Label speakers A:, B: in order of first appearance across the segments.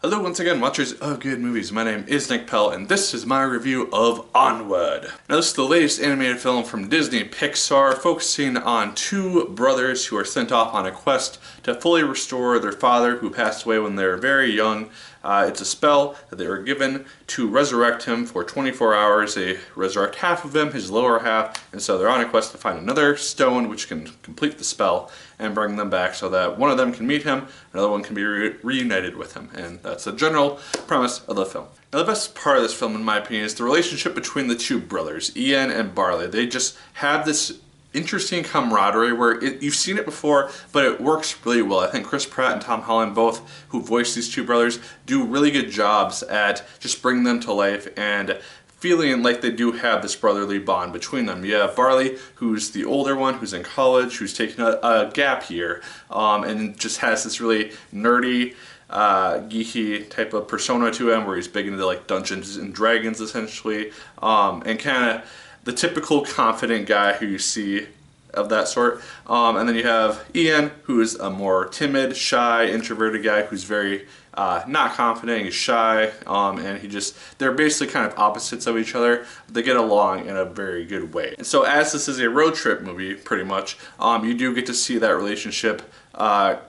A: Hello once again, watchers of good movies. My name is Nick Pell, and this is my review of Onward. Now this is the latest animated film from Disney Pixar, focusing on two brothers who are sent off on a quest to fully restore their father who passed away when they were very young. It's a spell that they were given to resurrect him for 24 hours. They resurrect half of him, his lower half, and so they're on a quest to find another stone which can complete the spell and bring them back so that one of them can meet him, another one can be reunited with him. And that's the general premise of the film. Now the best part of this film, in my opinion, is the relationship between the two brothers, Ian and Barley. They just have this interesting camaraderie where you've seen it before, but it works really well. I think Chris Pratt and Tom Holland, both who voice these two brothers, do really good jobs at just bringing them to life and feeling like they do have this brotherly bond between them. You have Barley, who's the older one, who's in college, who's taking a gap year, and just has this really nerdy, geeky type of persona to him, where he's big into like Dungeons and Dragons essentially, and kind of the typical confident guy who you see of that sort. And then you have Ian, who is a more timid, shy, introverted guy who's very not confident, he's shy, and they're basically kind of opposites of each other, but they get along in a very good way. And so as this is a road trip movie, pretty much, you do get to see that relationship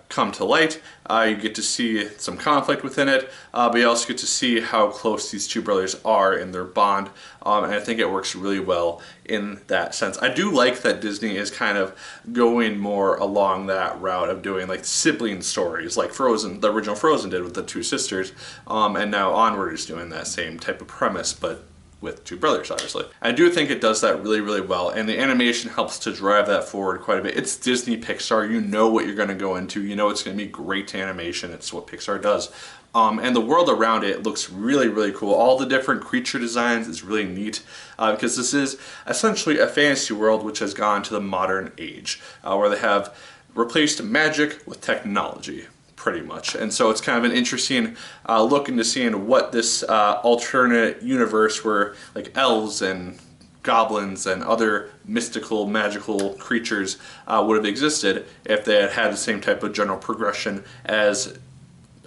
A: come to light. You get to see some conflict within it, but you also get to see how close these two brothers are in their bond, and I think it works really well in that sense. I do like that Disney is kind of going more along that route of doing like sibling stories, like Frozen, the original Frozen did with the two sisters, and now Onward is doing that same type of premise, but with two brothers, obviously. I do think it does that really, really well, and the animation helps to drive that forward quite a bit. It's Disney Pixar, you know what you're going to go into, you know it's going to be great animation, it's what Pixar does. And the world around it looks really, really cool. All the different creature designs is really neat, because this is essentially a fantasy world which has gone to the modern age, where they have replaced magic with technology, pretty much. And so it's kind of an interesting look into seeing what this alternate universe where like elves and goblins and other mystical, magical creatures would have existed if they had had the same type of general progression as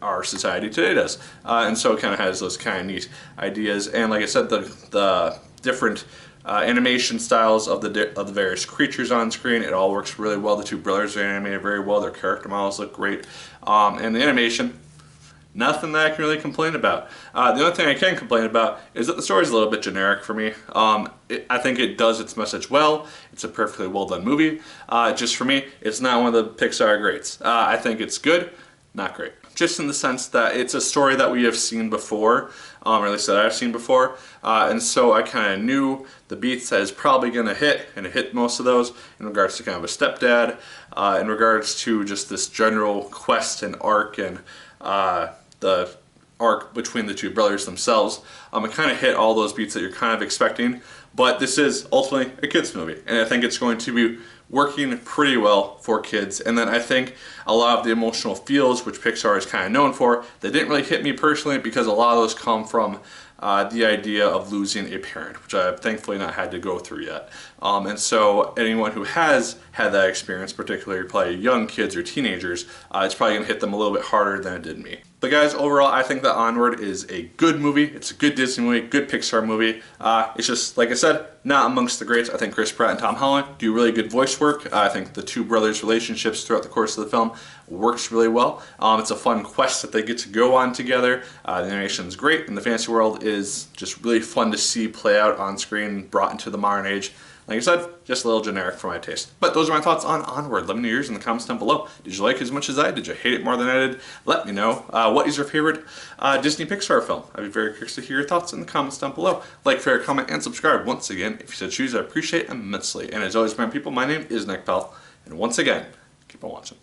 A: our society today does. And so it kind of has those kind of neat ideas. And like I said, the different animation styles of the various creatures on screen, it all works really well. The two brothers are animated very well, their character models look great, and the animation, nothing that I can really complain about. The only thing I can complain about is that the story's a little bit generic for me. I think it does its message well. It's a perfectly well done movie. Just for me, it's not one of the Pixar greats. I think it's good, not great. Just in the sense that it's a story that we have seen before, or at least that I've seen before, and so I kind of knew the beats that it's probably going to hit, and it hit most of those in regards to kind of a stepdad, in regards to just this general quest and arc, and the arc between the two brothers themselves. It kind of hit all those beats that you're kind of expecting, but this is ultimately a kids movie, and I think it's going to be working pretty well for kids. And then I think a lot of the emotional feels, which Pixar is kind of known for, they didn't really hit me personally, because a lot of those come from the idea of losing a parent, which I've thankfully not had to go through yet. And so anyone who has had that experience, particularly probably young kids or teenagers, it's probably going to hit them a little bit harder than it did me. But guys, overall, I think that Onward is a good movie. It's a good Disney movie, good Pixar movie. It's just, like I said, not amongst the greats. I think Chris Pratt and Tom Holland do really good voice work. I think the two brothers' relationships throughout the course of the film works really well. It's a fun quest that they get to go on together. The animation is great, and the fantasy world is just really fun to see play out on screen, brought into the modern age. Like I said, just a little generic for my taste. But those are my thoughts on Onward. Let me know yours in the comments down below. Did you like it as much as I did? Did you hate it more than I did? Let me know. What is your favorite Disney Pixar film? I'd be very curious to hear your thoughts in the comments down below. Like, favorite, comment, and subscribe. Once again, if you so choose, I appreciate it immensely. And as always, my people, my name is Nick Pell. And once again, keep on watching.